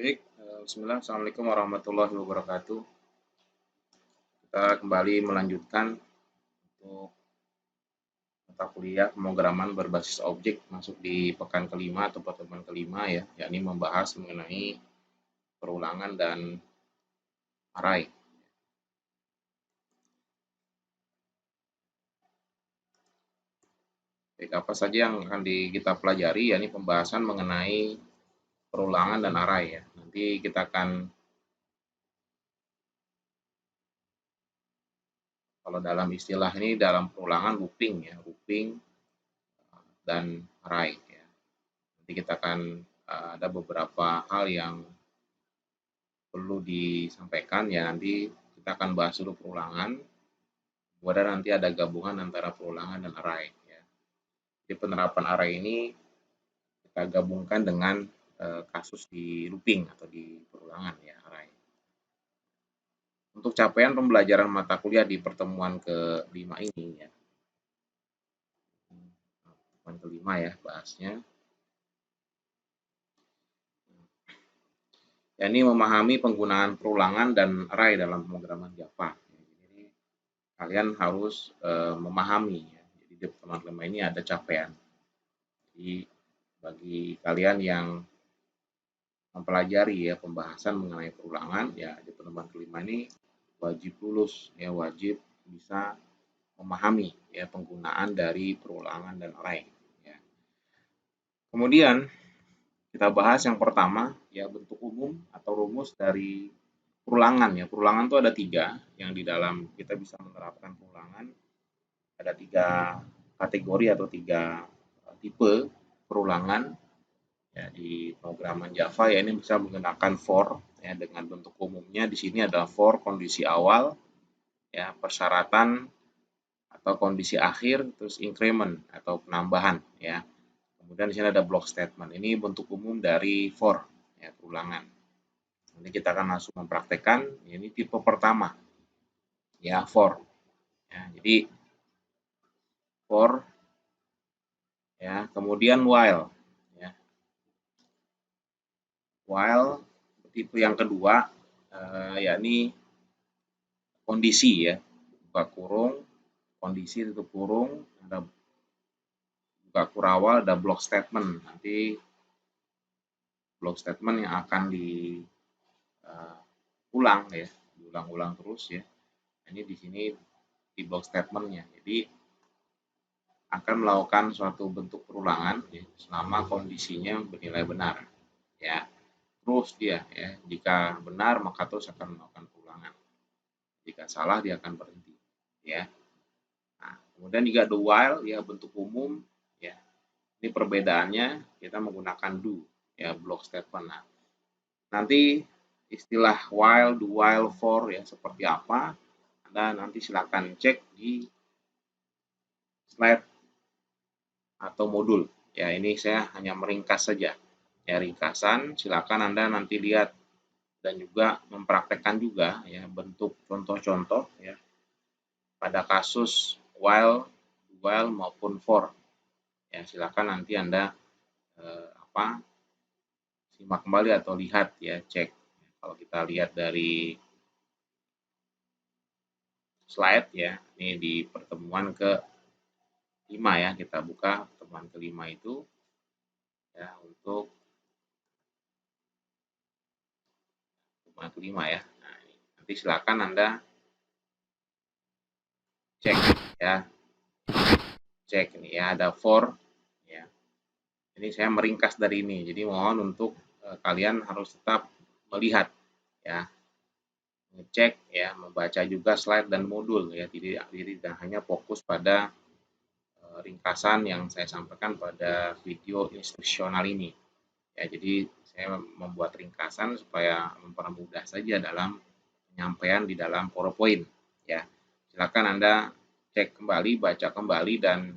Baik, bismillah. Assalamualaikum warahmatullahi wabarakatuh. Kita kembali melanjutkan untuk mata kuliah pemrograman berbasis objek masuk di pekan kelima atau pertemuan kelima ya, yakni membahas mengenai perulangan dan array. Baik, apa saja yang akan kita pelajari, yakni pembahasan mengenai perulangan dan array ya. Nanti kita akan, kalau dalam istilah ini dalam perulangan looping ya, looping dan array ya. Nanti kita akan ada beberapa hal yang perlu disampaikan ya, nanti kita akan bahas dulu perulangan, kemudian nanti ada gabungan antara perulangan dan array ya. Jadi penerapan array ini kita gabungkan dengan kasus di looping atau di perulangan ya, array. Untuk capaian pembelajaran mata kuliah di pertemuan kelima ini ya, pertemuan kelima ya bahasnya, yakni memahami penggunaan perulangan dan array dalam pemrograman Java. Jadi kalian harus memahami ya. Jadi di pertemuan kelima ini ada capaian. Jadi bagi kalian yang mempelajari ya pembahasan mengenai perulangan ya, di pertemuan kelima ini wajib lulus ya, wajib bisa memahami ya penggunaan dari perulangan dan array ya. Kemudian kita bahas yang pertama ya, bentuk umum atau rumus dari perulangan ya. Perulangan itu ada 3 yang di dalam kita bisa menerapkan perulangan. Ada 3 kategori atau 3 tipe perulangan ya di pemrograman Java ya. Ini bisa menggunakan for ya, dengan bentuk umumnya di sini adalah for kondisi awal ya, persyaratan atau kondisi akhir, terus increment atau penambahan ya. Kemudian di sini ada block statement. Ini bentuk umum dari for ya, perulangan. Nanti kita akan langsung mempraktekkan. Ini tipe pertama ya, for ya. Jadi for ya, kemudian while ya. While tipe yang kedua yakni kondisi ya, buka kurung, kondisi tutup kurung, ada buka kurawal, ada block statement. Nanti block statement yang akan diulang ya, diulang-ulang terus ya. Ini di sini di block statementnya. Jadi akan melakukan suatu bentuk perulangan ya, selama kondisinya bernilai benar ya. Terus dia ya, jika benar maka terus akan melakukan perulangan. Jika salah dia akan berhenti ya. Nah, kemudian juga the while ya, bentuk umum ya. Ini perbedaannya kita menggunakan do ya, block statement. Nah, nanti istilah while, do while, for ya seperti apa, Anda nanti silakan cek di slide atau modul ya. Ini saya hanya meringkas saja ya, ringkasan. Silakan Anda nanti lihat dan juga mempraktekkan juga ya bentuk contoh-contoh ya pada kasus while, maupun for ya. Silakan nanti Anda simak kembali atau lihat ya, cek. Kalau kita lihat dari slide ya, ini di pertemuan ke-5 ya, kita buka pertemuan ke-5 itu ya, untuk pertemuan ke-5 ya. Nah, nanti silakan Anda cek ya, cek ini ya, ada for ya. Ini saya meringkas dari ini, jadi mohon untuk kalian harus tetap melihat ya, ngecek ya, membaca juga slide dan modul ya, jadi tidak hanya fokus pada ringkasan yang saya sampaikan pada video instruksional ini ya. Jadi saya membuat ringkasan supaya mempermudah saja dalam penyampaian di dalam PowerPoint ya. Silakan Anda cek kembali, baca kembali, dan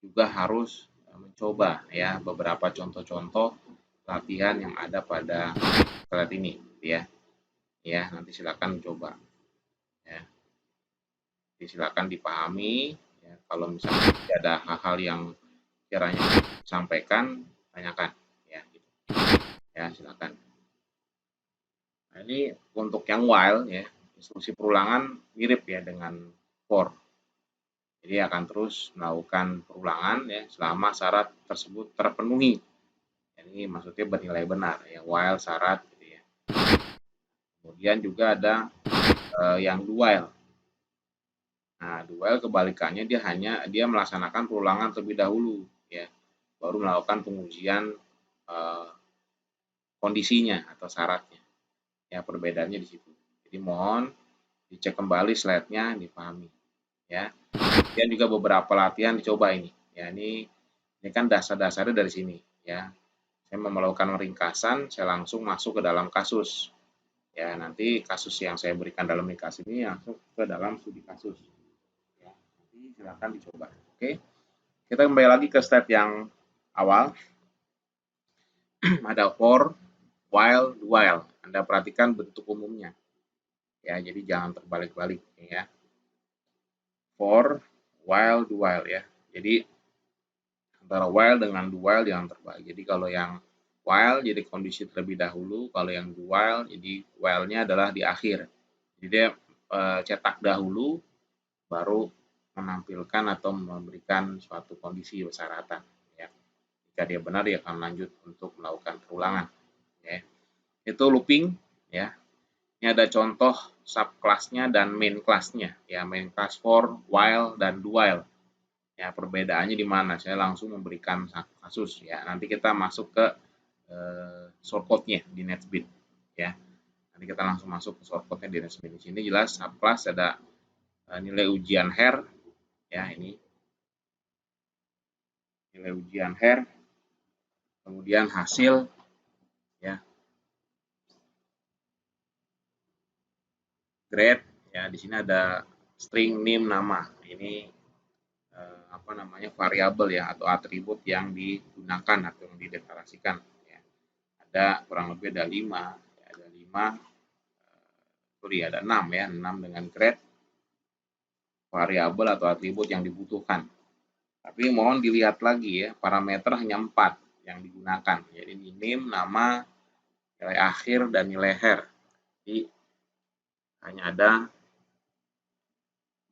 juga harus mencoba ya beberapa contoh-contoh latihan yang ada pada slide ini ya. Ya, nanti silakan coba ya. Jadi silakan dipahami ya. Kalau misalnya ada hal-hal yang kiranya disampaikan, tanyakan ya gitu. Ya, silakan. Nah, ini untuk yang while ya, instruksi perulangan mirip ya dengan for. Jadi akan terus melakukan perulangan ya selama syarat tersebut terpenuhi. Ini maksudnya bernilai benar ya, while syarat gitu ya. Kemudian juga ada yang do while. Nah, do while kebalikannya dia melaksanakan perulangan terlebih dahulu ya, baru melakukan pengujian eh, kondisinya atau syaratnya. Ya, perbedaannya di situ. Jadi mohon dicek kembali slide-nya, dipahami ya. Kemudian juga beberapa latihan dicoba ini. Ya, ini kan dasar-dasarnya dari sini ya. Saya mau melakukan ringkasan, saya langsung masuk ke dalam kasus. Ya, nanti kasus yang saya berikan dalam ringkas ini langsung ke dalam studi kasus. Ya, nanti silakan dicoba. Oke. Kita kembali lagi ke step yang awal. Ada for, while, do while. Anda perhatikan bentuk umumnya. Ya, jadi jangan terbalik-balik ya. For, while, do while ya. Jadi antara while dengan do while jangan terbalik. Jadi kalau yang while jadi kondisi terlebih dahulu, kalau yang do while jadi while-nya adalah di akhir. Jadi dia cetak dahulu baru menampilkan atau memberikan suatu kondisi persyaratan ya. Jika dia benar dia akan lanjut untuk melakukan perulangan ya. Itu looping ya. Ini ada contoh subclass-nya dan main class-nya ya, main class for, while dan do while. Ya, perbedaannya di mana? Saya langsung memberikan kasus ya. Nanti kita masuk ke shortcode-nya di NetBeans ya. Nanti kita langsung masuk ke shortcode-nya di NetBeans. Di sini jelas subclass ada nilai ujian her ya, ini nilai ujian her, kemudian hasil ya, grade ya, di sini ada string name nama. Ini apa namanya, variabel ya atau atribut yang digunakan atau yang dideklarasikan ya. Ada kurang lebih ada 5 ya, ada 5 sorry ada 6 ya, 6 dengan grade variabel atau atribut yang dibutuhkan. Tapi mohon dilihat lagi ya, parameter hanya 4 yang digunakan. Jadi name, nama, nilai akhir, dan nilai her. Jadi hanya ada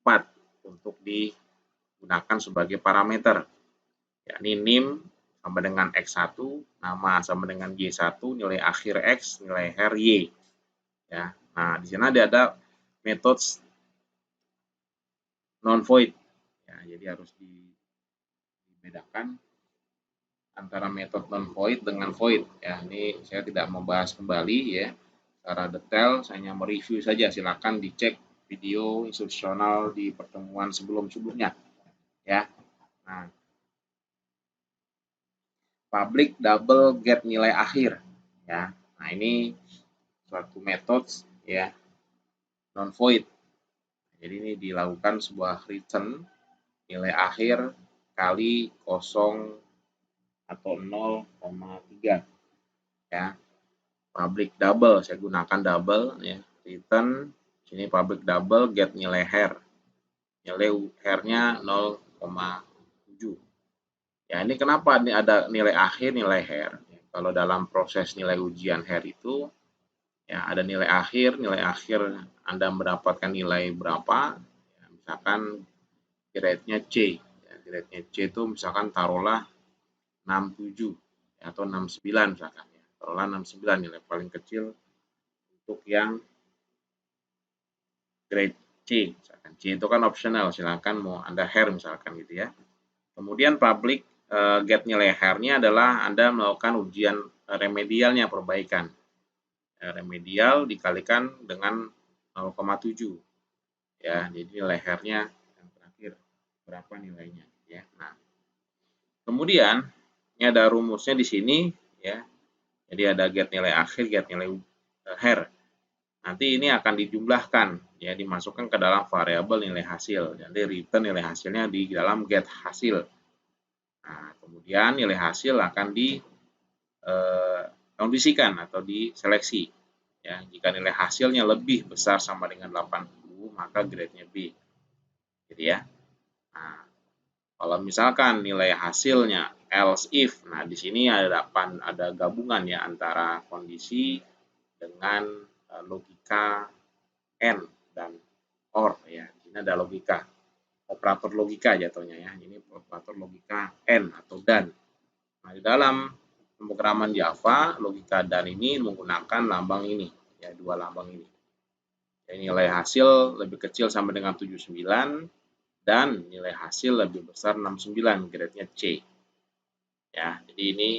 4 untuk digunakan sebagai parameter. Yakni name sama dengan X1, nama sama dengan Y1, nilai akhir X, nilai her Y. Ya. Nah, di sana ada metode non void. Ya, jadi harus dibedakan antara metode non void dengan void. Ya, ini saya tidak membahas kembali ya secara detail, saya hanya mereview saja. Silakan dicek video instruksional di pertemuan sebelum-sebelumnya. Ya. Nah, public double get nilai akhir. Ya. Nah, ini suatu metode ya non void. Jadi ini dilakukan sebuah return nilai akhir kali 0 atau 0,3 ya. Public double, saya gunakan double ya. Return sini public double get nilai her. Nilai her-nya 0,7. Ya, ini kenapa ini ada nilai akhir, nilai her. Kalau dalam proses nilai ujian her itu ya ada nilai akhir Anda mendapatkan nilai berapa, ya, misalkan grade-nya C, ya, grade-nya C itu misalkan taruhlah 67 ya, atau 69 misalkan ya, taruhlah 69 nilai paling kecil untuk yang grade C, misalkan C itu kan optional, silakan mau Anda her misalkan gitu ya. Kemudian public get nilai her-nya adalah Anda melakukan ujian remedialnya, perbaikan. Remedial dikalikan dengan 0,7 ya, jadi nilai her-nya yang terakhir berapa nilainya ya. Nah, kemudian ini ada rumusnya di sini ya. Jadi ada get nilai akhir, get nilai her. Nanti ini akan dijumlahkan ya, dimasukkan ke dalam variabel nilai hasil. Jadi return nilai hasilnya di dalam get hasil. Nah, kemudian nilai hasil akan kondisikan atau diseleksi. Ya, jika nilai hasilnya lebih besar sama dengan 80, maka grade-nya B. Gitu ya. Nah, kalau misalkan nilai hasilnya else if, nah di sini ada gabungan ya antara kondisi dengan logika AND dan OR ya. Ini ada logika, operator logika jatuhnya ya. Ini operator logika AND atau DAN. Nah, di dalam pemrograman Java, logika DAN ini menggunakan lambang ini ya, dua lambang ini. Ya, nilai hasil lebih kecil sama dengan 79 dan nilai hasil lebih besar 69, grade-nya C. Ya, jadi ini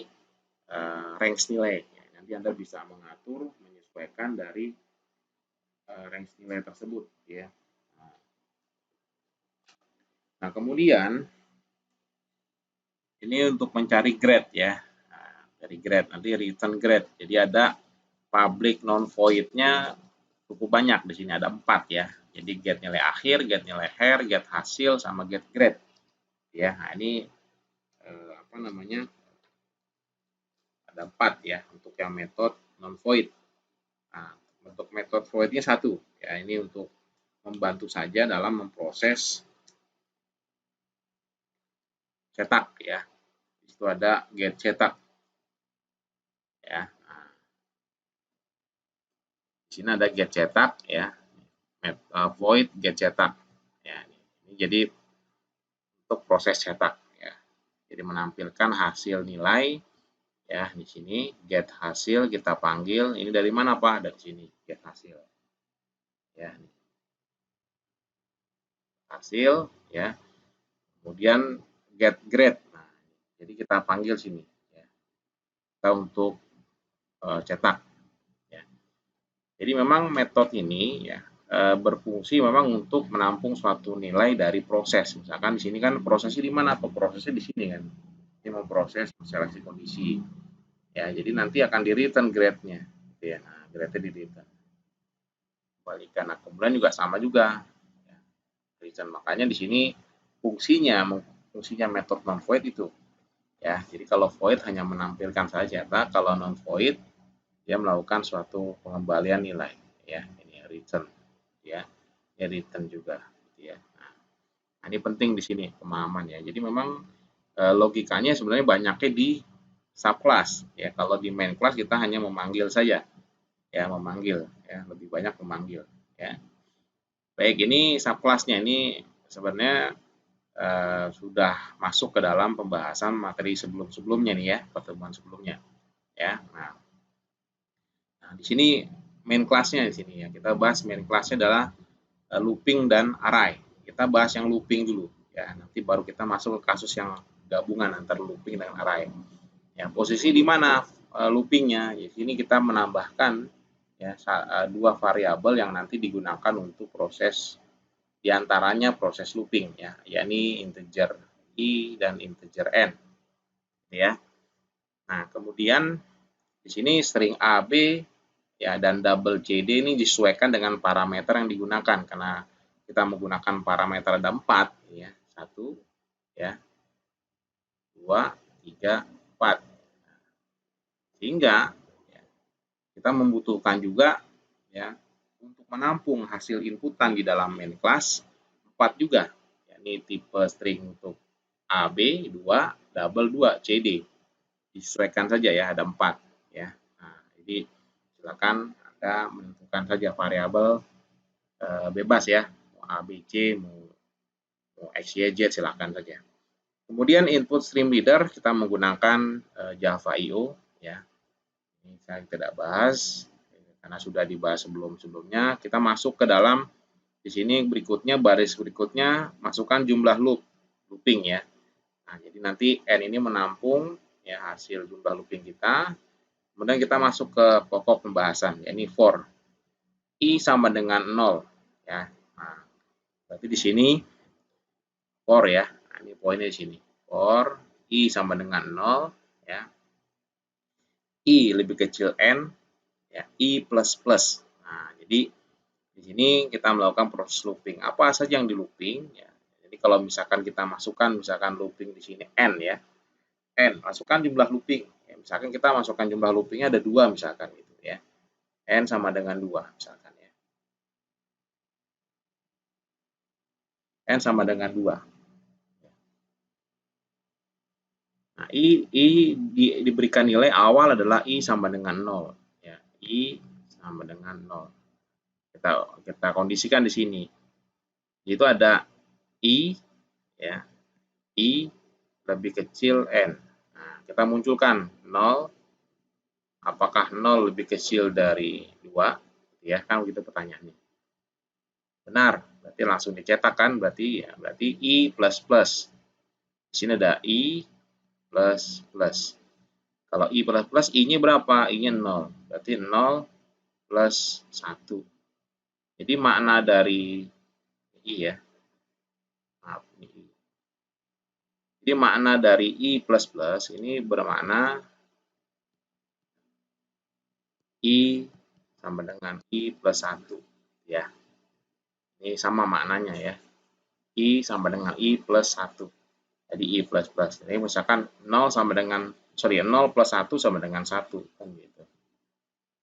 range nilai. Ya, nanti Anda bisa mengatur, menyesuaikan dari range nilai tersebut. Ya. Nah, kemudian ini untuk mencari grade ya. Nah, dari grade, nanti return grade. Jadi ada public non void-nya cukup banyak di sini, ada 4 ya. Jadi get nilai akhir, get nilai hair, get hasil, sama get grade. Ya, nah ini apa namanya? Ada 4 ya untuk yang metode non void. Nah, untuk metode void-nya 1 ya, ini untuk membantu saja dalam memproses cetak ya. Itu ada get cetak ya. Nah, di sini ada get cetak ya, void get cetak ya. Ini jadi untuk proses cetak ya. Jadi menampilkan hasil nilai ya. Di sini get hasil kita panggil, ini dari mana Pak? Dari sini get hasil ya, hasil ya. Kemudian get grade. Nah, jadi kita panggil sini ya, kita untuk cetak ya. Jadi memang metode ini ya berfungsi memang untuk menampung suatu nilai dari proses. Misalkan di sini kan prosesnya di mana? Prosesnya di sini kan. Ini memproses seleksi kondisi. Ya, jadi nanti akan di return grade-nya. Gitu ya. Nah, grade-nya di return. Kembalikan. Nah, kemudian juga sama juga. Ya, return. Makanya di sini fungsinya method non void itu. Ya, jadi kalau void hanya menampilkan saja. Nah, kalau non void dia melakukan suatu pengembalian nilai. Ya, ini return. Ya, ini return juga. Gitu ya. Nah, ini penting di sini pemahaman ya. Jadi memang logikanya sebenarnya banyaknya di subclass ya. Kalau di main class kita hanya memanggil saja ya, memanggil ya, lebih banyak memanggil ya. Baik, ini subclassnya ini sebenarnya sudah masuk ke dalam pembahasan materi sebelum-sebelumnya nih ya, pertemuan sebelumnya ya. Nah, di sini main classnya di sini ya, kita bahas main classnya adalah looping dan array. Kita bahas yang looping dulu ya, nanti baru kita masuk ke kasus yang gabungan antara looping dan array. Ya, posisi di mana loopingnya? Di sini kita menambahkan ya dua variabel yang nanti digunakan untuk proses, diantaranya proses looping ya, yakni integer i dan integer n ya. Nah, kemudian di sini string AB ya dan double CD ini disesuaikan dengan parameter yang digunakan, karena kita menggunakan parameter ada 4 ya, 1 ya, 2, 3, 4. Sehingga ya, kita membutuhkan juga ya untuk menampung hasil inputan di dalam main class 4 juga. Ini tipe string untuk AB 2, double 2, CD. Disesuaikan saja ya, ada 4 ya. Nah, jadi silakan Anda menentukan saja variabel bebas ya, mau A, B, C, mau X, Y, Z silakan saja. Kemudian input stream reader kita menggunakan Java IO ya. Ini saya tidak bahas karena sudah dibahas sebelum-sebelumnya. Kita masuk ke dalam di sini berikutnya, baris berikutnya masukkan jumlah looping ya. Nah, jadi nanti n ini menampung ya hasil jumlah looping kita. Kemudian kita masuk ke pokok pembahasan, yakni for i sama dengan 0 ya. Nah, berarti di sini for ya. Nah, ini poinnya di sini. For i sama dengan 0 ya. I lebih kecil n ya, i plus plus. Nah, jadi di sini kita melakukan proses looping. Apa saja yang di looping ya. Jadi kalau misalkan kita masukkan misalkan looping di sini n ya. N, masukkan jumlah looping. Ya, misalkan kita masukkan jumlah loopingnya ada 2 misalkan gitu ya. N sama dengan 2 misalkan ya. N sama dengan 2. Nah, I diberikan nilai awal adalah I sama dengan 0 ya. I sama dengan 0. Kita kondisikan di sini. Itu ada I, ya, I lebih kecil N. Nah, kita munculkan 0, apakah 0 lebih kecil dari 2? Ya, kan begitu pertanyaannya. Benar, berarti langsung dicetak kan, berarti I plus plus. Di sini ada I plus plus. Kalau I plus plus, I-nya berapa? I-nya 0. Berarti 0 plus 1. Jadi makna dari I ya. Maaf, ini I. Jadi makna dari I plus plus ini bermakna I sama dengan I plus 1. Ya. Ini sama maknanya ya. I sama dengan I plus 1. Jadi I plus plus. Jadi misalkan 0 sama dengan 0 plus 1 sama dengan 1 kan gitu.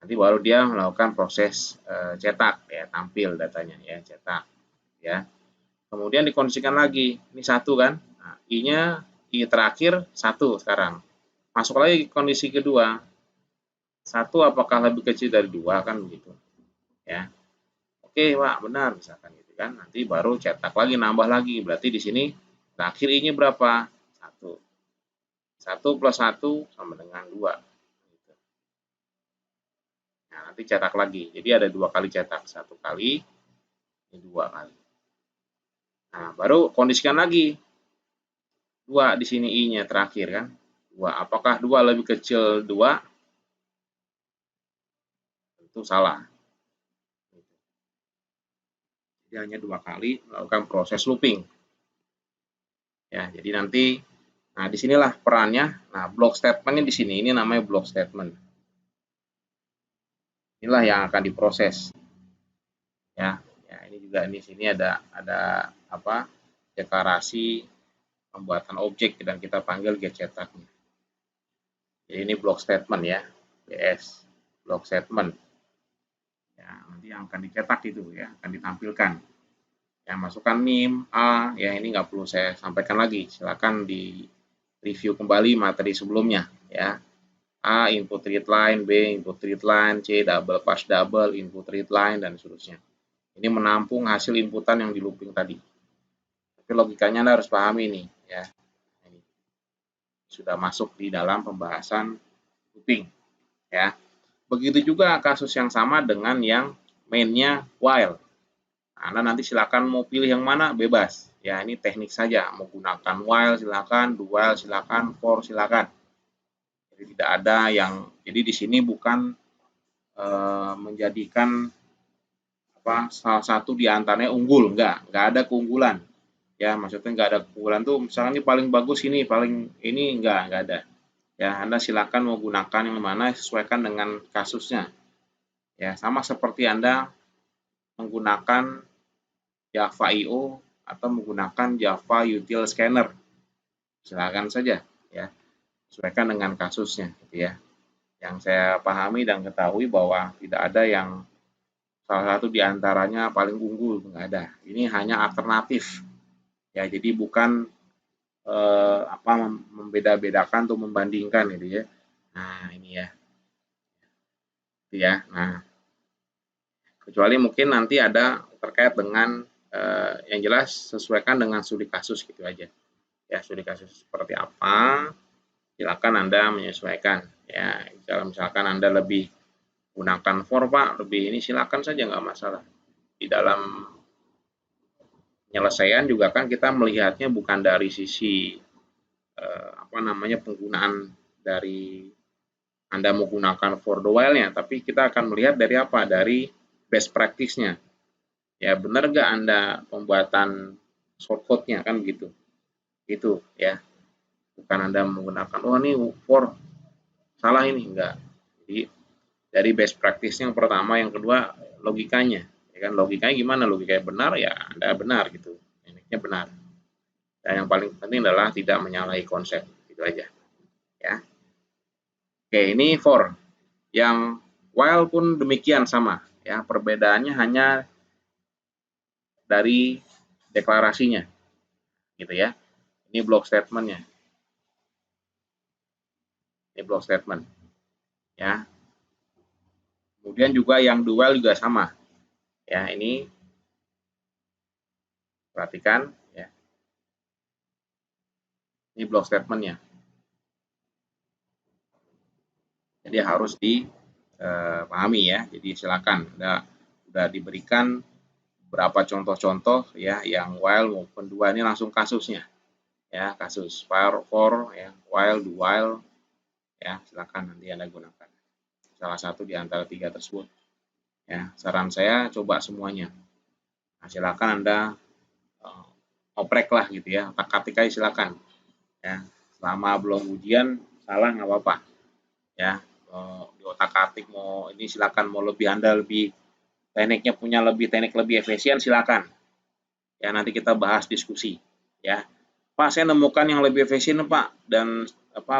Nanti baru dia melakukan proses cetak ya, tampil datanya ya, cetak ya. Kemudian dikondisikan lagi. Ini 1 kan? Nah, I-nya I terakhir 1 sekarang. Masuk lagi kondisi kedua. 1 apakah lebih kecil dari 2 kan begitu. Ya. Oke, Pak, benar misalkan gitu kan. Nanti baru cetak lagi, nambah lagi. Berarti di sini terakhir I-nya berapa? 1. 1 plus 1 sama dengan 2. Gitu. Nah, nanti cetak lagi. Jadi ada 2 kali cetak. 1 kali, ini 2 kali. Nah, baru kondisikan lagi. 2 di sini I-nya terakhir kan. 2. Apakah 2 lebih kecil 2? Tentu salah. Jadi hanya 2 kali melakukan proses looping. Ya, jadi nanti nah disinilah perannya. Nah, block statementnya di sini. Ini namanya block statement. Inilah yang akan diproses. Ya, ya ini juga di sini ada apa? Deklarasi pembuatan objek dan kita panggil getCetaknya. Jadi ini block statement ya, BS block statement. Ya, nanti yang akan dicetak itu ya, akan ditampilkan. Ya, masukkan NIM, A, ya ini nggak perlu saya sampaikan lagi. Silakan di review kembali materi sebelumnya ya. A input read line, B input read line, C double pass double input read line dan seterusnya. Ini menampung hasil inputan yang di looping tadi. Tapi logikanya Anda harus pahami ini ya. Ini sudah masuk di dalam pembahasan looping ya. Begitu juga kasus yang sama dengan yang mainnya while. Anda nanti silakan mau pilih yang mana bebas. Ya, ini teknik saja. Mau gunakan while silakan, do while silakan, for silakan. Jadi tidak ada yang jadi di sini bukan menjadikan apa salah satu di antaranya unggul, enggak ada keunggulan. Ya, maksudnya enggak ada keunggulan tuh misalnya ini paling bagus ini, paling ini enggak ada. Ya, Anda silakan mau gunakan yang mana sesuaikan dengan kasusnya. Ya, sama seperti Anda menggunakan Java IO atau menggunakan Java Util Scanner. Silakan saja ya, sesuaikan dengan kasusnya gitu ya. Yang saya pahami dan ketahui bahwa tidak ada yang salah satu di antaranya paling unggul, enggak ada. Ini hanya alternatif. Ya, jadi bukan membeda-bedakan atau membandingkan gitu ya. Nah, ini ya. Gitu ya. Nah, kecuali mungkin nanti ada terkait dengan yang jelas sesuaikan dengan studi kasus gitu aja. Ya, studi kasus seperti apa, silakan Anda menyesuaikan. Ya, kalau misalkan Anda lebih gunakan for Pak, lebih ini silakan saja nggak masalah. Di dalam penyelesaian juga kan kita melihatnya bukan dari sisi penggunaan dari Anda menggunakan for the while-nya, tapi kita akan melihat dari apa? Dari best practice-nya. Ya, benar nggak Anda pembuatan shortcode-nya kan begitu. Itu ya. Bukan Anda menggunakan ini for salah ini enggak. Jadi dari best practice yang pertama, yang kedua logikanya. Ya kan logikanya gimana? Logikanya benar ya Anda benar gitu. Tekniknya benar. Dan yang paling penting adalah tidak menyalahi konsep. Gitu aja. Ya. Oke, ini for. Yang while pun demikian sama, ya. Perbedaannya hanya dari deklarasinya. Gitu ya. Ini block statement-nya. Ini block statement. Ya. Kemudian juga yang do while juga sama. Ya, ini perhatikan ya. Ini block statementnya. Jadi harus dipahami ya. Jadi silakan udah diberikan beberapa contoh-contoh ya yang while maupun do while ini langsung kasusnya. Ya, kasus for ya, while, do while ya, silakan nanti Anda gunakan. Salah satu di antara 3 tersebut. Ya, saran saya coba semuanya. Nah, silakan Anda oprek lah gitu ya, otak-atik aja silakan. Ya, selama belum ujian salah nggak apa-apa. Ya, di otak-atik mau ini silakan mau lebih Anda lebih tekniknya punya teknik lebih efisien silakan. Ya, nanti kita bahas diskusi. Ya, Pak, saya nemukan yang lebih efisien Pak dan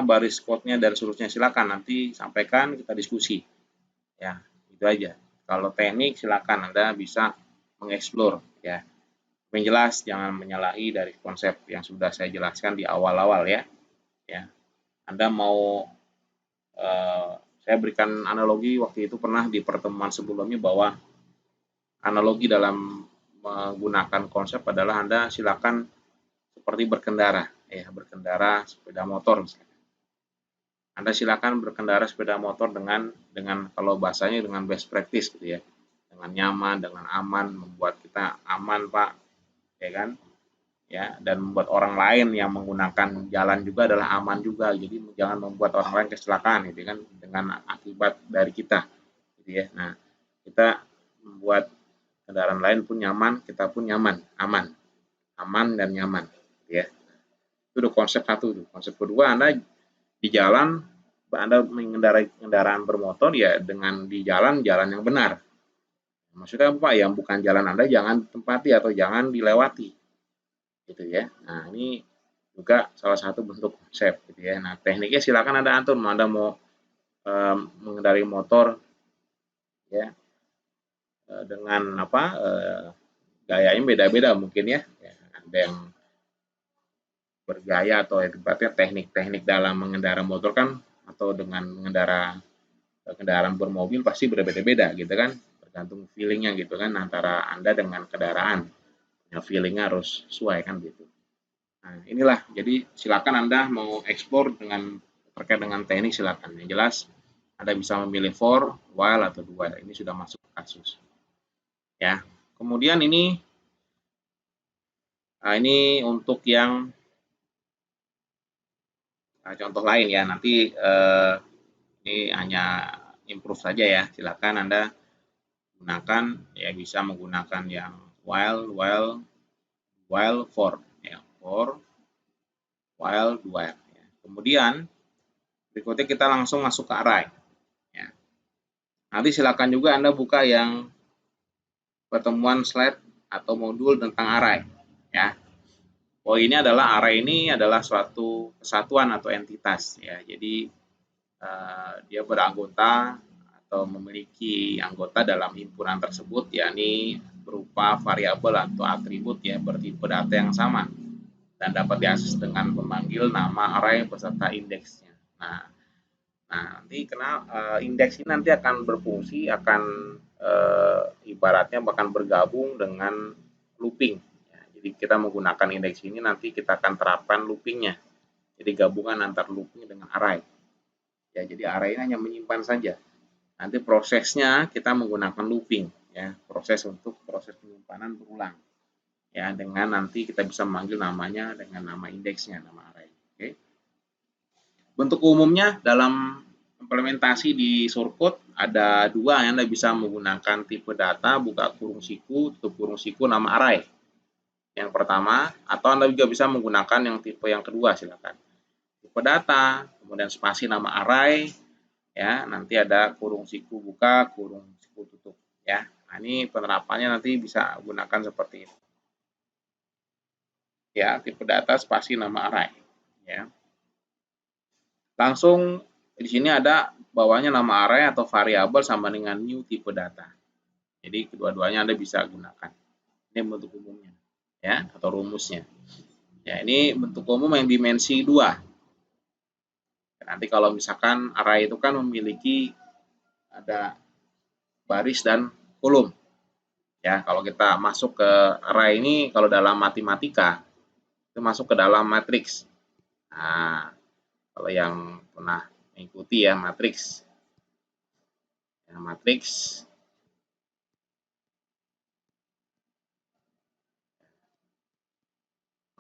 baris code-nya dan seterusnya silakan nanti sampaikan kita diskusi. Ya, itu aja. Kalau teknik silakan Anda bisa mengeksplor ya. Yang jelas jangan menyalahi dari konsep yang sudah saya jelaskan di awal-awal ya. Ya. Anda mau saya berikan analogi waktu itu pernah di pertemuan sebelumnya bahwa analogi dalam menggunakan konsep adalah Anda silakan seperti berkendara ya, berkendara sepeda motor misalnya. Anda silakan berkendara sepeda motor dengan kalau bahasanya dengan best practice gitu ya. Dengan nyaman, dengan aman, membuat kita aman, Pak. Ya kan? Ya, dan membuat orang lain yang menggunakan jalan juga adalah aman juga. Jadi jangan membuat orang lain kecelakaan gitu kan dengan akibat dari kita. Gitu ya. Nah, kita membuat kendaraan lain pun nyaman, kita pun nyaman, aman. Aman dan nyaman, gitu ya. Itu udah konsep satu tuh. Konsep kedua, Anda di jalan Anda mengendarai kendaraan bermotor ya dengan di jalan yang benar. Maksudnya apa? Yang bukan jalan Anda jangan tempati atau jangan dilewati. Gitu ya. Nah, ini juga salah satu bentuk konsep gitu ya. Nah, tekniknya silakan Anda atur, Anda mau mengendarai motor ya dengan gayanya beda-beda mungkin ya. Ada yang bergaya atau ibaratnya teknik-teknik dalam mengendarai motor kan atau dengan mengendarai kendaraan bermobil pasti berbeda-beda gitu kan, tergantung feelingnya gitu kan antara Anda dengan kendaraan. Ya, feelingnya harus sesuai kan gitu. Nah, inilah jadi silakan Anda mau eksplor terkait dengan teknik silakan. Yang jelas Anda bisa memilih for, while atau do while. Ini sudah masuk kasus. Ya. Kemudian ini untuk yang contoh lain ya. Nanti ini hanya improve saja ya. Silakan Anda gunakan ya bisa menggunakan yang while, for ya, for, while, do while. Ya. Kemudian berikutnya kita langsung masuk ke array. Ya. Nanti silakan juga Anda buka yang pertemuan slide atau modul tentang array. Ya. Poinnya adalah array ini adalah suatu kesatuan atau entitas. Ya. Jadi dia beranggota atau memiliki anggota dalam himpunan tersebut, yakni berupa variabel atau atribut ya bertipe data yang sama dan dapat diakses dengan memanggil nama array beserta indeksnya. Nah, nanti indeks ini nanti akan berfungsi, akan ibaratnya bahkan bergabung dengan looping. Ya, jadi kita menggunakan indeks ini nanti kita akan terapkan loopingnya. Jadi gabungan antara looping dengan array. Ya, jadi array ini hanya menyimpan saja. Nanti prosesnya kita menggunakan looping, ya, proses penyimpanan berulang. Ya, dengan nanti kita bisa memanggil namanya dengan nama indeksnya, nama array. Oke. Bentuk umumnya dalam implementasi di shortcode ada dua, Anda bisa menggunakan tipe data, buka kurung siku, tutup kurung siku, nama array. Yang pertama, atau Anda juga bisa menggunakan yang tipe yang kedua, silakan. Tipe data, kemudian spasi nama array, ya, nanti ada kurung siku buka, kurung siku tutup, ya. Nah, ini penerapannya nanti bisa gunakan seperti itu. Ya, tipe data spasi nama array, ya. Langsung di sini ada bawahnya nama array atau variabel sama dengan new tipe data. Jadi kedua-duanya Anda bisa gunakan. Ini bentuk umumnya, ya, atau rumusnya. Ya, ini bentuk umum yang dimensi 2. Nanti kalau misalkan array itu kan memiliki ada baris dan kolom. Ya, kalau kita masuk ke array ini, kalau dalam matematika itu masuk ke dalam matriks. Nah, kalau yang pernah mengikuti ya matriks,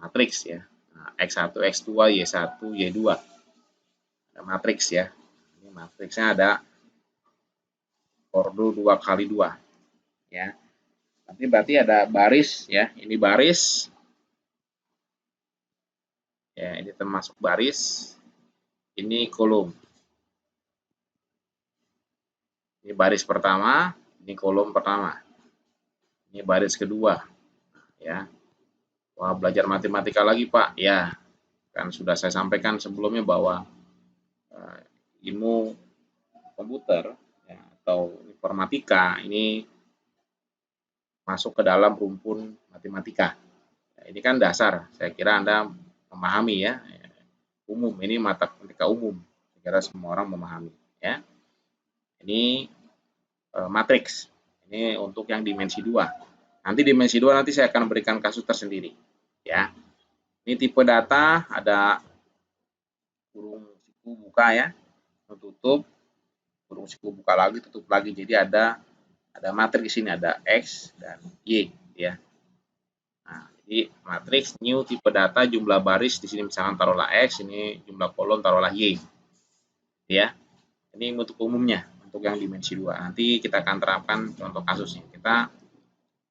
matriks ya. Nah, X1, X2, Y1, Y2. Ada matriks ya. Ini matriksnya ada ordo 2 kali 2 ya. Nanti berarti ada baris ya. Ini baris. Ya, ini termasuk baris. Ini kolom. Ini baris pertama, ini kolom pertama. Ini baris kedua. Ya. Wah, belajar matematika lagi, Pak. Ya, kan sudah saya sampaikan sebelumnya bahwa ilmu komputer ya, atau informatika ini masuk ke dalam rumpun matematika. Nah, ini kan dasar, saya kira Anda memahami ya, umum, ini matematika umum, saya kira semua orang memahami ya. Ini matriks, ini untuk yang dimensi 2. Nanti dimensi 2 nanti saya akan berikan kasus tersendiri ya. Ini tipe data, ada kurung siku buka ya, tutup, kurung siku buka lagi, tutup lagi. Jadi ada matriks di sini, ada X dan Y ya. Nah, jadi matriks new tipe data jumlah baris di sini misalkan taruhlah X, ini jumlah kolom taruhlah Y. Ya. Ini untuk umumnya, untuk yang dimensi 2. Nanti kita akan terapkan contoh kasusnya.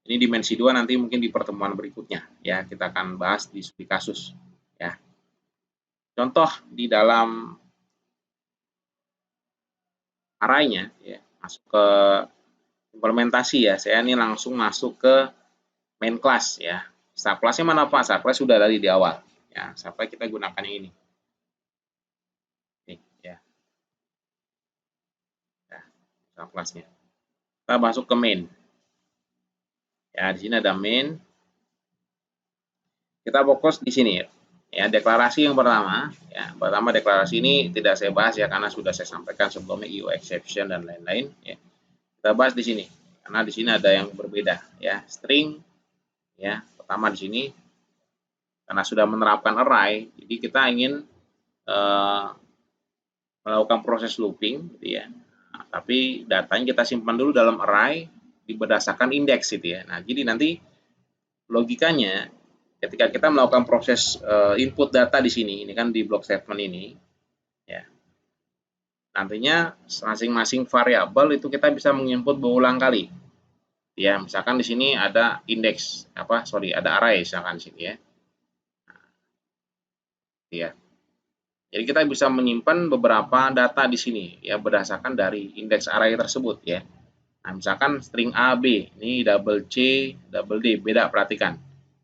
Ini dimensi 2 nanti mungkin di pertemuan berikutnya ya, kita akan bahas di studi kasus ya. Contoh di dalam arraynya ya, masuk ke implementasi ya. Saya ini langsung masuk ke main class ya. Subclass-nya mana Pak? Subclass sudah dari di awal. Ya, sampai kita gunakan yang ini. Nih, ya. Nah, subclass-nya. Kita masuk ke main. Ya, di sini ada main. Kita fokus di sini. Ya, deklarasi yang pertama. Ya, pertama deklarasi ini tidak saya bahas ya karena sudah saya sampaikan sebelumnya IO exception dan lain-lain. Ya. Kita bahas di sini karena di sini ada yang berbeda. Ya, string. Ya, pertama di sini karena sudah menerapkan array, jadi kita ingin melakukan proses looping, gitu ya. Nah, tapi datanya kita simpan dulu dalam array berdasarkan indeks, gitu ya. Nah, jadi nanti logikanya ketika kita melakukan proses input data di sini, ini kan di block statement ini, ya. Nantinya masing-masing variabel itu kita bisa menginput berulang kali. Ya, misalkan di sini ada indeks ada array misalkan di sini ya. Ya. Jadi kita bisa menyimpan beberapa data di sini ya berdasarkan dari indeks array tersebut ya. Nah, misalkan string A, B, ini double C, double D, beda perhatikan.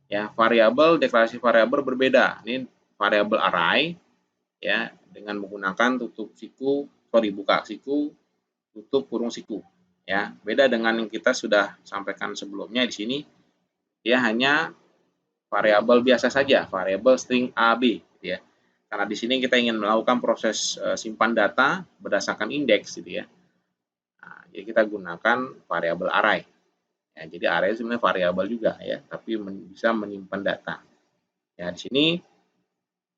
Ya, variabel deklarasi variabel berbeda. Ini variabel array ya dengan menggunakan buka siku, tutup kurung siku. Ya, beda dengan yang kita sudah sampaikan sebelumnya di sini. Dia hanya variabel biasa saja, variabel string A, B ya. Karena di sini kita ingin melakukan proses simpan data berdasarkan indeks gitu ya. Nah, jadi kita gunakan variabel array. Ya, jadi array sebenarnya variabel juga ya, tapi bisa menyimpan data. Ya, di sini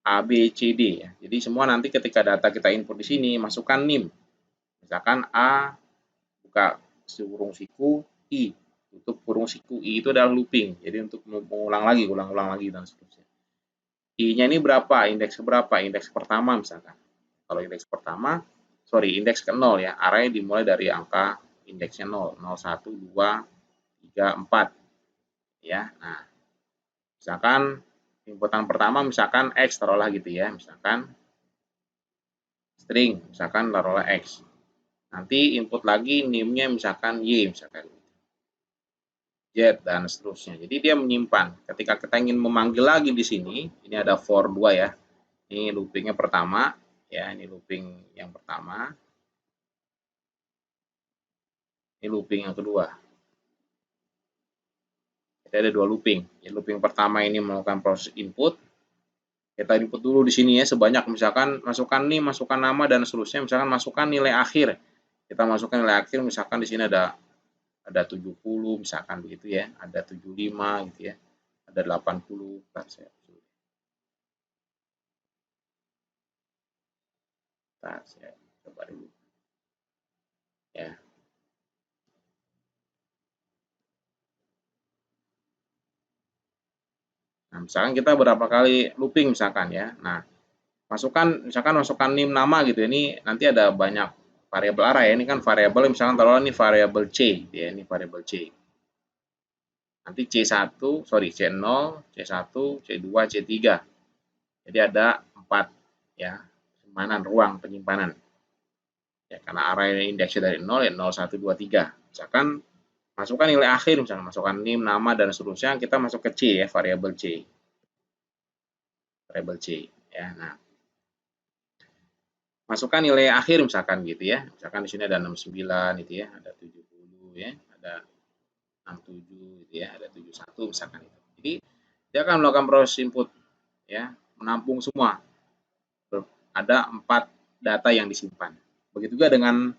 A, B, C, D ya. Jadi semua nanti ketika data kita input di sini masukkan NIM. Misalkan A buka kurung siku I, tutup kurung siku I itu adalah looping. Jadi untuk mengulang lagi dan seterusnya. I-nya ini berapa? Indeks berapa? Indeks pertama misalkan. Kalau indeks pertama, indeks ke 0 ya. Array dimulai dari angka indeksnya 0, 0, 1, 2, 3, 4. Ya. Nah, misalkan inputan pertama misalkan X taruhlah gitu ya. Misalkan string, misalkan taruhlah X. Nanti input lagi NIM-nya misalkan Y misalkan. Z dan seterusnya. Jadi dia menyimpan. Ketika kita ingin memanggil lagi di sini, ini ada for 2 ya. Ini loopingnya pertama, ya ini looping yang pertama. Ini looping yang kedua. Jadi ada dua looping. Ya, looping pertama ini melakukan proses input. Kita input dulu di sini ya sebanyak misalkan masukkan nih, masukkan nama dan seterusnya. Misalkan masukkan nilai akhir. Kita masukkan nilai akhir misalkan di sini ada ada 70 misalkan begitu ya, ada 75 gitu ya, ada 80. Bentar, saya coba dulu ya. Nah, misalkan kita berapa kali looping misalkan ya. Nah, masukkan NIM nama gitu ya. Ini nanti ada banyak variabel array ya. Ini kan variabel misalkan taruh ini variabel C gitu ya. Ini variabel C. Nanti C1, sorry C0, C1, C2, C3. Jadi ada 4 ya, penyimpanan ruang penyimpanan. Ya, karena array indeksnya dari 0 ya 0, 1, 2, 3. Misalkan masukkan nilai akhir, misalkan masukkan NIM, nama, dan seterusnya, kita masuk ke C ya, variabel C. Variabel C ya. Nah, masukkan nilai akhir misalkan gitu ya. Misalkan di sini ada 69 gitu ya, ada 70 ya, ada 67 gitu ya, ada 71 misalkan itu. Jadi dia akan melakukan proses input ya, menampung semua. Ada 4 data yang disimpan. Begitu juga dengan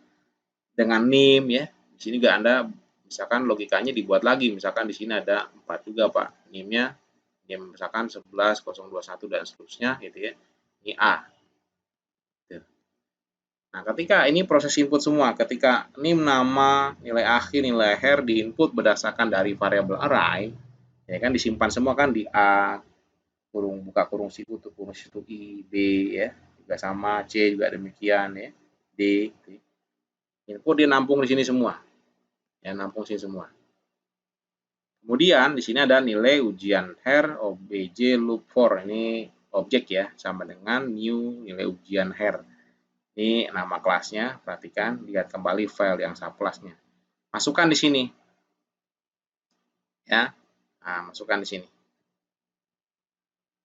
NIM ya. Di sini juga Anda misalkan logikanya dibuat lagi, misalkan di sini ada 4 juga Pak. NIM-nya NIM misalkan 11.021 dan seterusnya gitu ya. Ini A. Nah, ketika ini proses input semua, ketika NIM nama, nilai akhir, nilai akhir diinput berdasarkan dari variabel array, ya kan disimpan semua kan di A, kurung buka kurung situ, tutup kurung situ I, B ya, juga sama C juga demikian ya, D. Gitu. Input dia nampung di sini semua, ya nampung sini semua. Kemudian di sini ada nilai ujian her obj loop for, ini objek ya, sama dengan new nilai ujian her. Ini nama kelasnya, perhatikan, lihat kembali file yang subclassnya. Masukkan di sini. Ya. Nah, masukkan di sini.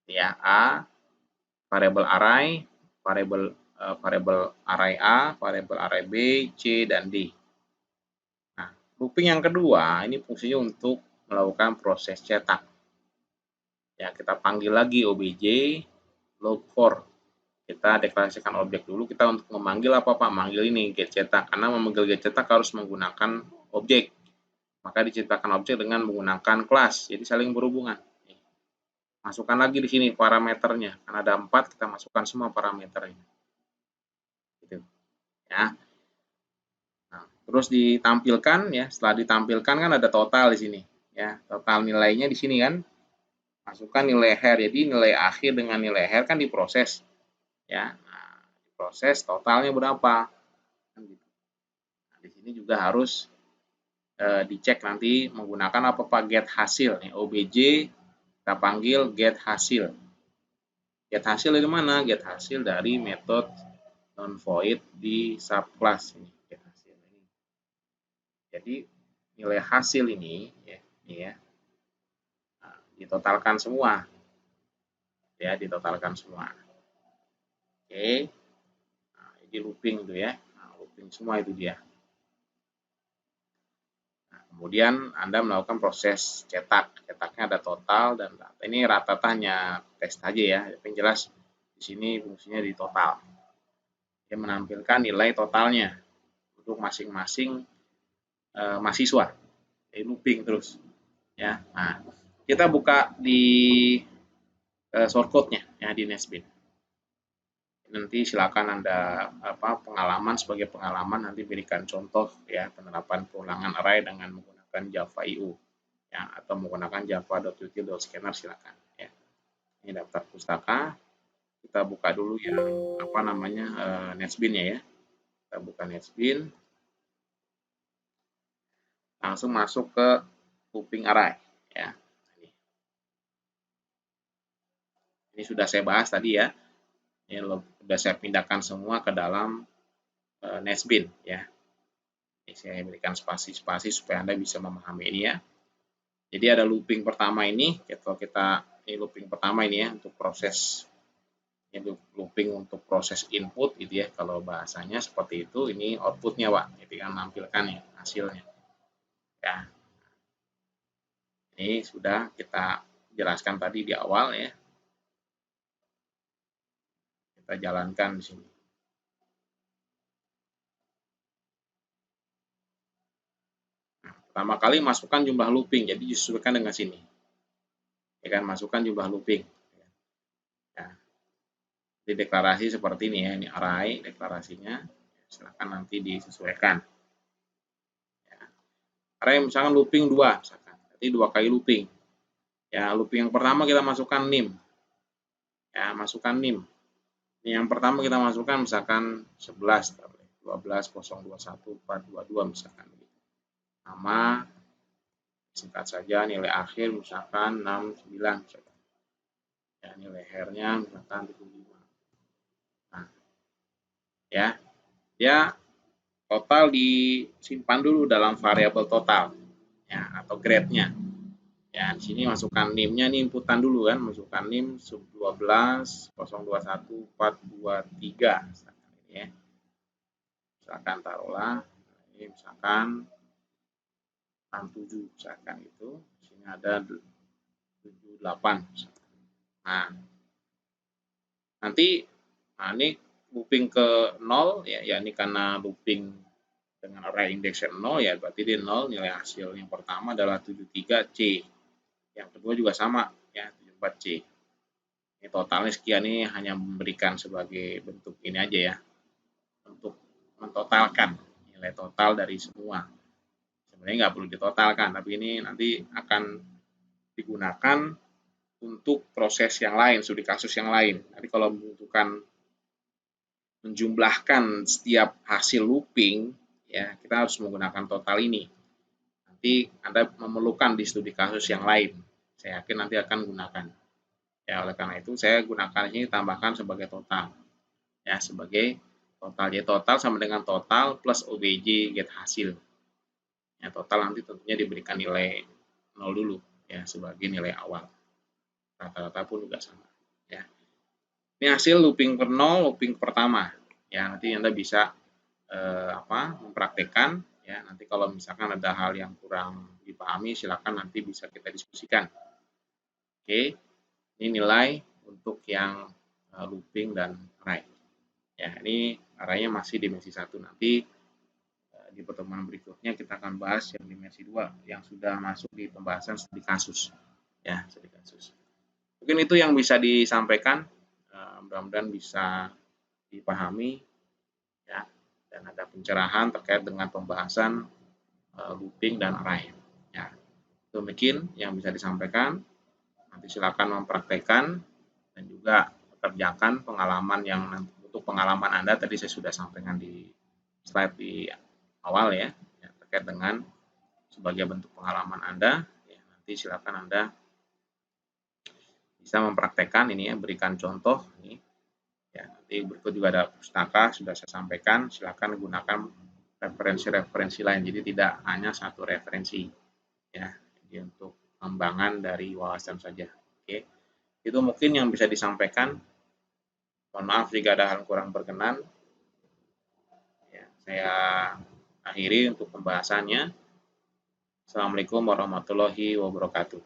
Ya, A, variabel array, variabel array A, variabel array B, C, dan D. Nah, looping yang kedua, ini fungsinya untuk melakukan proses cetak. Ya, kita panggil lagi obj loop for. Kita deklarasikan objek dulu, kita untuk memanggil apa Pak? Manggil ini get cetak, karena memanggil get cetak harus menggunakan objek. Maka diciptakan objek dengan menggunakan kelas, jadi saling berhubungan. Masukkan lagi di sini parameternya, karena ada 4, kita masukkan semua parameternya. Gitu. Ya. Nah, terus ditampilkan ya, setelah ditampilkan kan ada total di sini. Ya, total nilainya di sini kan. Masukkan nilai her, jadi nilai akhir dengan nilai her kan diproses. Ya. Nah, diproses totalnya berapa? Kan gitu. Nah, di sini juga harus dicek nanti menggunakan apa Pak? Get hasil. Nih, obj kita panggil get hasil. Get hasil dari mana? Get hasil dari metode non void di subclass ini. Get hasil ini. Jadi nilai hasil ini ya, nah, ditotalkan semua. Ya, ditotalkan semua. Oke. Nah, ini looping itu ya. Nah, looping semua itu dia. Kemudian Anda melakukan proses cetak. Cetaknya ada total dan data. Ini rata-rata hanya teks saja ya. Yang jelas di sini fungsinya di total. Dia menampilkan nilai totalnya untuk masing-masing mahasiswa. Jadi looping terus. Ya. Nah, kita buka di shortcode-nya ya di Nesbin. Nanti silakan Anda pengalaman sebagai pengalaman nanti berikan contoh ya penerapan pengulangan array dengan menggunakan Java IO ya atau menggunakan java.util.scanner silakan ya. Ini daftar pustaka. Kita buka dulu yang Nesbin-nya ya. Kita buka Nesbin. Langsung masuk ke looping array ya. Ini sudah saya bahas tadi ya. Ini sudah saya pindahkan semua ke dalam Nesbin ya. Ini saya berikan spasi-spasi supaya Anda bisa memahami ini ya. Jadi ada looping pertama ini, ini looping pertama ini ya untuk proses looping untuk proses input gitu ya. Kalau bahasanya seperti itu, ini outputnya Pak. Jadi kan menampilkan ya hasilnya. Ya. Ini sudah kita jelaskan tadi di awal ya. Kita jalankan di sini. Pertama kali masukkan jumlah looping, jadi disesuaikan dengan sini. Ya kan, masukkan jumlah looping. Ya. Di deklarasi seperti ini ya, ini array deklarasinya. Silakan nanti disesuaikan. Ya. Array misalkan looping 2, misalkan. Jadi 2 kali looping. Ya, looping yang pertama kita masukkan NIM. Ya, masukkan NIM. Ini yang pertama kita masukkan misalkan 11, 12 021 422 misalkan. Nama, singkat saja, nilai akhir misalkan 69 misalkan. Ya, nilai hairnya misalkan 75. Nah, ya, dia total disimpan dulu dalam variabel total, ya, atau grade-nya. Ya, di sini masukkan NIM-nya, ini inputan dulu kan, masukkan NIM 12 021 423 misalkan, ya. Misalkan taruhlah ini misalkan 67 misalkan itu, di sini ada 78 misalkan. Nah, nanti ini looping ke 0 ya, ini karena looping dengan array index 0 ya, berarti dia 0, nilai hasil yang pertama adalah 73C. Yang kedua juga sama ya, 74C. Ini totalnya sekian, ini hanya memberikan sebagai bentuk ini aja ya, untuk mentotalkan nilai total dari semua. Sebenarnya nggak perlu ditotalkan, tapi ini nanti akan digunakan untuk proses yang lain, studi kasus yang lain. Nanti kalau membutuhkan menjumlahkan setiap hasil looping, ya kita harus menggunakan total ini. Nanti Anda memerlukan di studi kasus yang lain. Saya yakin nanti akan gunakan. Ya, oleh karena itu saya gunakan ini tambahkan sebagai total. Ya, sebagai total. Jadi total sama dengan total plus OBJ get hasil. Ya, total nanti tentunya diberikan nilai 0 dulu ya sebagai nilai awal. Rata-rata pun juga sama. Ya. Ini hasil looping per 0, looping pertama. Ya, nanti Anda bisa mempraktekkan ya. Nanti kalau misalkan ada hal yang kurang dipahami, silakan nanti bisa kita diskusikan. Oke. Ini nilai untuk yang looping dan array. Ya, ini arraynya masih dimensi 1. Nanti di pertemuan berikutnya kita akan bahas yang dimensi 2 yang sudah masuk di pembahasan studi kasus. Ya, studi kasus. Mungkin itu yang bisa disampaikan. Mudah-mudahan bisa dipahami ya, dan ada pencerahan terkait dengan pembahasan looping dan array. Ya, demikian yang bisa disampaikan. Nanti silakan mempraktekkan dan juga kerjakan pengalaman yang untuk pengalaman Anda tadi saya sudah sampaikan di slide di awal ya, terkait dengan sebagai bentuk pengalaman Anda. Ya, nanti silakan Anda bisa mempraktekkan ini ya, berikan contoh ini. Ya, nanti berikut juga ada pustaka sudah saya sampaikan, silakan gunakan referensi-referensi lain. Jadi tidak hanya satu referensi ya. Jadi untuk pengembangan dari wawasan saja. Oke. Itu mungkin yang bisa disampaikan. Mohon maaf jika ada hal kurang berkenan. Ya, saya akhiri untuk pembahasannya. Assalamualaikum warahmatullahi wabarakatuh.